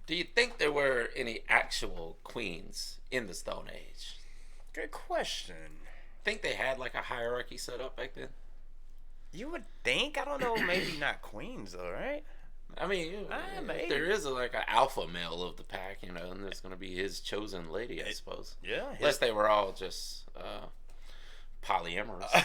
Do you think there were any actual queens in the Stone Age? Good question. Think they had like a hierarchy set up back then? You would think. I don't know. Maybe not queens though, right? I mean, Maybe. there is like an alpha male of the pack, and there's going to be his chosen lady, I suppose. Yeah. Unless they were all just polyamorous.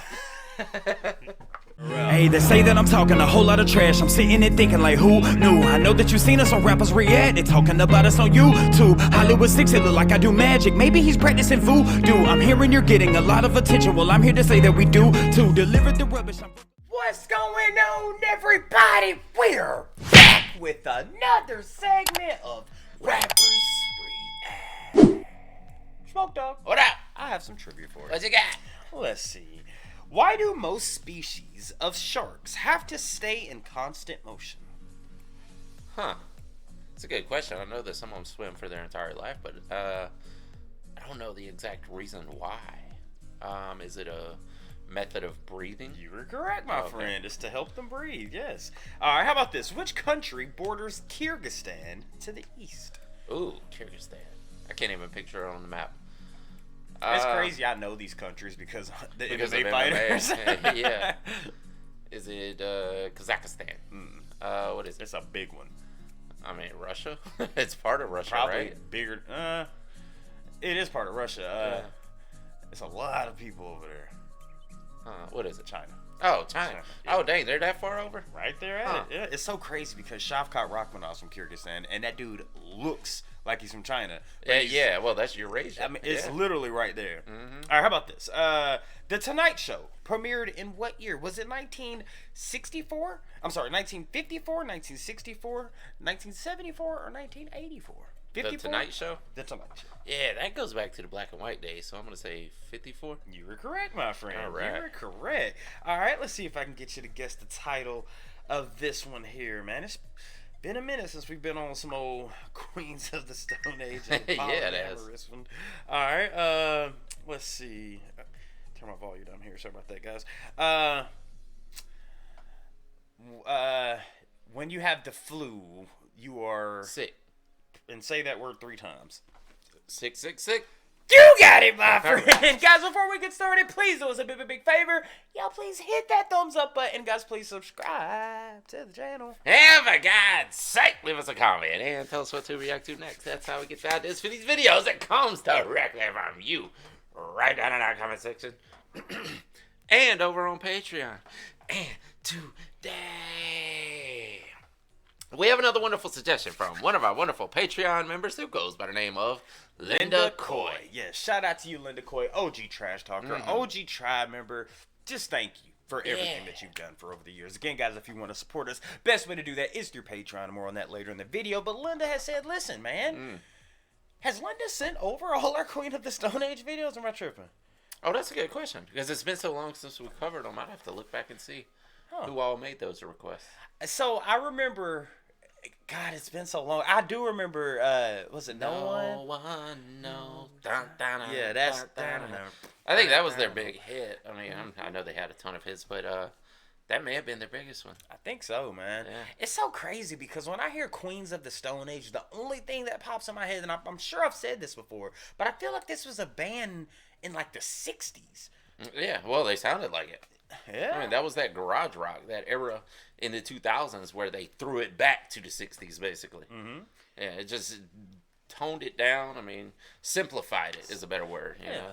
Hey, they say that I'm talking a whole lot of trash. I'm sitting there thinking like, who knew? I know that you seen us on rappers react. They talking about us on YouTube. Hollywood 6, it look like I do magic. Maybe he's practicing voodoo. I'm hearing you're getting a lot of attention. Well, I'm here to say that we do to deliver the rubbish. What's going on, everybody? We're back with another segment of Rappers React. Smoke Dog. What up? I have some trivia for you. What you got? Let's see. Why do most species of sharks have to stay in constant motion? Huh. It's a good question. I know that some of them swim for their entire life, but I don't know the exact reason why. Is it a method of breathing? You were correct, my friend. It's to help them breathe, yes. All right, how about this? Which country borders Kyrgyzstan to the east? Ooh, Kyrgyzstan. I can't even picture it on the map. It's crazy I know these countries because the Because MMA of fighters. MMA. Yeah. Is it Kazakhstan? What is it? It's a big one. I mean, Russia? It's part of Russia, Probably right? bigger. It is part of Russia. It's a lot of people over there. What is it? China. Oh, China. Yeah. Oh, dang, they're that far over? Right there at it. Yeah, it's so crazy because Shavkat Rachmanov's from Kyrgyzstan, and that dude looks like he's from China. Yeah, well, that's Eurasia. I mean, it's literally right there. Mm-hmm. All right, how about this? The Tonight Show premiered in what year? Was it 1964? I'm sorry, 1954, 1964, 1974, or 1984? The Tonight Show? The Tonight Show. Yeah, that goes back to the black and white days, so I'm going to say 54. You were correct, my friend. All right. You were correct. All right, let's see if I can get you to guess the title of this one here, man. It's been a minute since we've been on some old Queens of the Stone Age. And Yeah, it has. one. All right, let's see. Turn my volume down here. Sorry about that, guys. When you have the flu, you are Sick. And say that word 3 times. Sick, sick, sick. You got it, my friend. Guys, before we get started, please do us a big favor. Y'all please hit that thumbs up button. Guys, please subscribe to the channel. And for God's sake, leave us a comment and tell us what to react to next. That's how we get the ideas for these videos. It comes directly from you right down in our comment section. And over on Patreon. And today, we have another wonderful suggestion from one of our wonderful Patreon members who goes by the name of Linda Coy. Yeah, shout out to you, Linda Coy, OG Trash Talker, OG Tribe member. Just thank you for everything that you've done for over the years. Again, guys, if you want to support us, best way to do that is through Patreon. And more on that later in the video. But Linda has said, listen, man, has Linda sent over all our Queen of the Stone Age videos, or am I tripping? Oh, that's a good question. Because it's been so long since we covered them, I'd have to look back and see who all made those requests. So I remember, God, it's been so long. I do remember, was it No One? No One knows. Dun, dun, dun, Yeah, that's. dun, dun, dun. I think that was their big hit. I mean, I know they had a ton of hits, but that may have been their biggest one. I think so, man. Yeah. It's so crazy because when I hear Queens of the Stone Age, the only thing that pops in my head, and I'm sure I've said this before, but I feel like this was a band in like the 60s. Yeah, well, they sounded like it. Yeah. I mean, that was that garage rock, that era in the 2000s where they threw it back to the 60s, basically. Mm-hmm. Yeah, it just toned it down. I mean, simplified it is a better word. You know?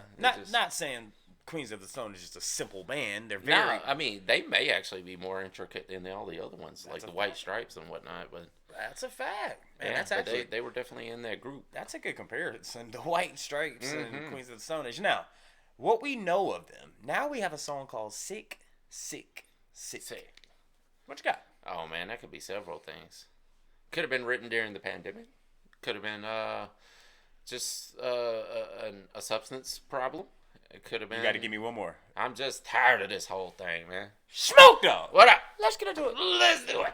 Not saying Queens of the Stone is just a simple band. They're No, very. I mean, they may actually be more intricate than all the other ones, like the White Stripes and whatnot. But That's a fact. Man, yeah, that's but actually. they were definitely in that group. That's a good comparison. The White Stripes and Queens of the Stone Age. Now, what we know of them, now we have a song called Sick, Sick, Sick. Sick. What you got? Oh man, that could be several things. Could have been written during the pandemic. Could have been just a substance problem. It could have been. You got to give me one more. I'm just tired of this whole thing, man. Smoke Dog. What up? Let's get into it. Let's do it.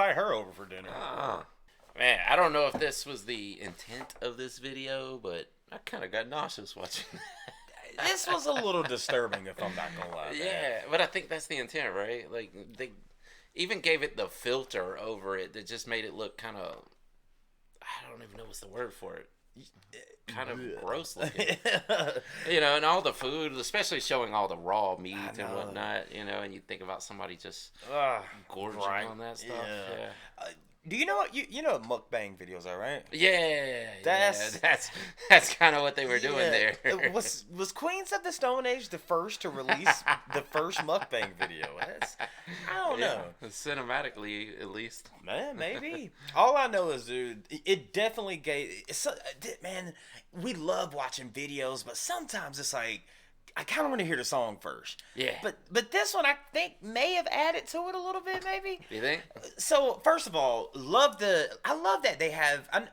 invite her over for dinner. Man, I don't know if this was the intent of this video, but I kind of got nauseous watching that. This was a little disturbing, if I'm not gonna lie. Yeah, but I think that's the intent, right? Like, they even gave it the filter over it that just made it look kind of, I don't even know what's the word for it. Kind of gross looking. You know, and all the food, especially showing all the raw meat and whatnot, you know, and you think about somebody just gorging on that stuff. Yeah. Do you know what you know what mukbang videos are, right? Yeah, that's kind of what they were doing there. Was Queens of the Stone Age the first to release the first mukbang video? I don't know. Cinematically, at least. Man, maybe. All I know is, dude, it definitely gave. Man, we love watching videos, but sometimes it's like, I kind of want to hear the song first. Yeah. But this one, I think, may have added to it a little bit, maybe. You think? So, first of all, I love that they have. I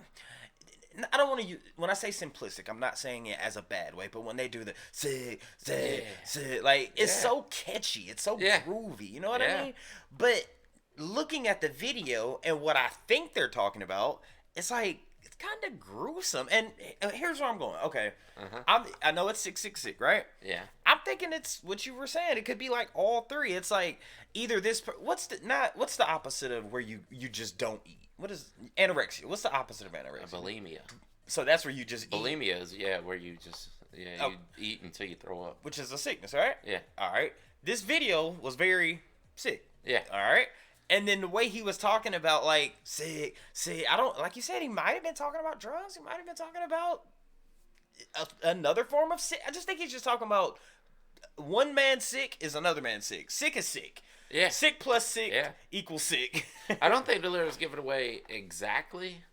don't want to use, when I say simplistic, I'm not saying it as a bad way, but when they do the sick, like, it's so catchy, it's so groovy, you know what I mean? But looking at the video and what I think they're talking about, it's like, it's kind of gruesome. And here's where I'm going. Okay, I know it's 666, right? Yeah. I'm thinking it's what you were saying. It could be like all three. It's like either this. What's the opposite of where you just don't eat? What is anorexia? What's the opposite of anorexia? Bulimia. So that's where you just bulimia is where you just you eat until you throw up, which is a sickness, right? Yeah. All right. This video was very sick. Yeah. All right. And then the way he was talking about, like, sick, I don't, like you said, he might have been talking about drugs. He might have been talking about another form of sick. I just think he's just talking about one man sick is another man sick. Sick is sick. Yeah. Sick plus sick equals sick. I don't think the lyrics give it away exactly,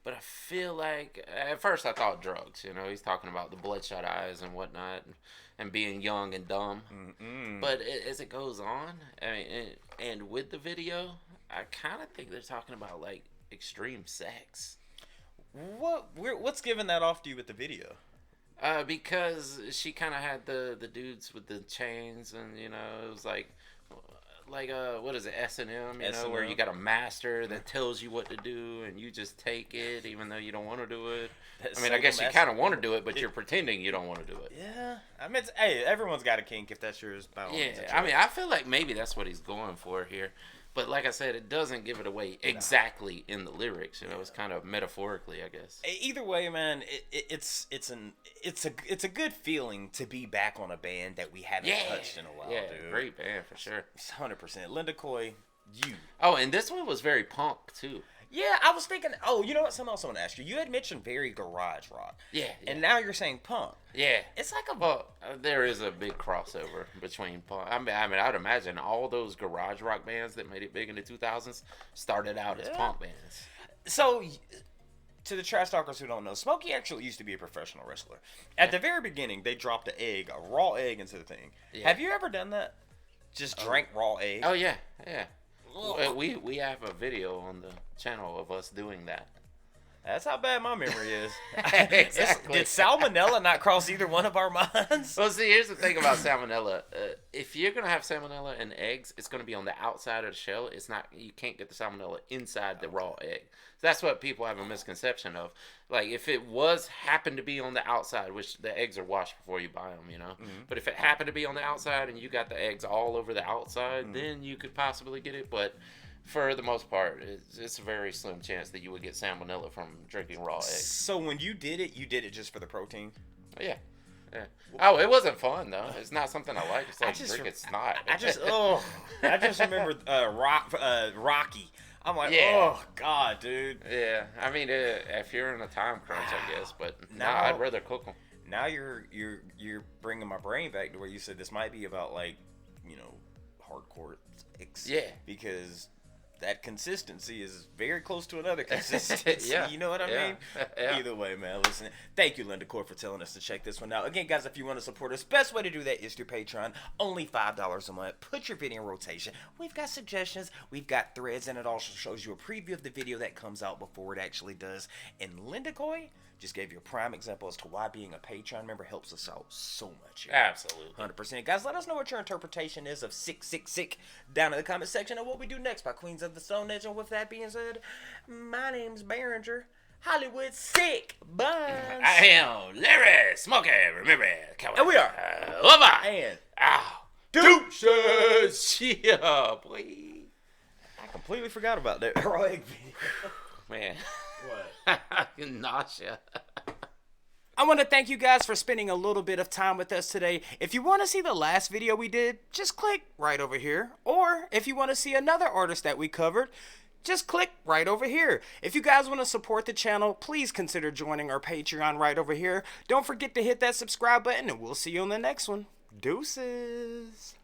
but I feel like, at first I thought drugs. You know, he's talking about the bloodshot eyes and whatnot, and being young and dumb. But as it goes on, I mean, and with the video, I kind of think they're talking about, like, extreme sex. What's giving that off to you with the video? Because she kind of had the dudes with the chains, and, you know, it was like what is it, S&M, you know, where you got a master that tells you what to do, and you just take it even though you don't want to do it. I mean, I guess you kind of want to do it, but you're pretending you don't want to do it. Yeah. I mean, hey, everyone's got a kink if that's yours. Yeah, I mean, I feel like maybe that's what he's going for here. But like I said, it doesn't give it away exactly in the lyrics. You know, it's kind of metaphorically, I guess. Either way, man, it's a good feeling to be back on a band that we haven't touched in a while, dude. Great band for sure. 100%. Linda Coy, you. Oh, and this one was very punk too. Yeah, I was thinking. Oh, you know what? Something else I want to ask you. You had mentioned very garage rock. Yeah. And now you're saying punk. Yeah. It's like there is a big crossover between punk. I mean, I'd imagine all those garage rock bands that made it big in the 2000s started out as punk bands. So, to the trash talkers who don't know, Smokey actually used to be a professional wrestler. At the very beginning, they dropped a raw egg into the thing. Yeah. Have you ever done that? Just drank raw egg? Oh yeah, yeah. We have a video on the channel of us doing that. That's how bad my memory is. Exactly. Did salmonella not cross either one of our minds? Well, see, here's the thing about salmonella. If you're gonna have salmonella in eggs, it's gonna be on the outside of the shell. It's not. You can't get the salmonella inside the raw egg. That's what people have a misconception of. Like, if it happened to be on the outside, which the eggs are washed before you buy them, you know. Mm-hmm. But if it happened to be on the outside and you got the eggs all over the outside, then you could possibly get it. But for the most part, it's a very slim chance that you would get salmonella from drinking raw eggs. So when you did it just for the protein? Yeah. Yeah. Oh, it wasn't fun though. It's not something I like. It's like drinking snot. I just remember Rocky. I'm like, oh god, dude. Yeah, I mean, if you're in a time crunch, I guess, but now I'd rather cook them. Now you're bringing my brain back to where you said this might be about, like, you know, hardcore sex. Yeah. Because that consistency is very close to another consistency. Yeah. You know what I mean? Yeah. Either way, man, listen. Thank you, Linda Coy, for telling us to check this one out. Again, guys, if you want to support us, best way to do that is through Patreon. Only $5 a month. Put your video in rotation. We've got suggestions. We've got threads, and it also shows you a preview of the video that comes out before it actually does. And Linda Coy, just gave you a prime example as to why being a Patreon member helps us out so much here. Absolutely. 100%. Guys, let us know what your interpretation is of Sick, Sick, Sick down in the comment section and what we do next by Queens of the Stone Age. And with that being said, my name's Behringer. Hollywood Sick Buns. I am Larry Smokey. Remember, And we are. Bye-bye. And Deuces. Yeah, boy. I completely forgot about that heroic video. Man. What? Nausea. I want to thank you guys for spending a little bit of time with us today. If you want to see the last video we did, just click right over here. Or if you want to see another artist that we covered, just click right over here. If you guys want to support the channel, please consider joining our Patreon right over here. Don't forget to hit that subscribe button, and we'll see you on the next one. Deuces.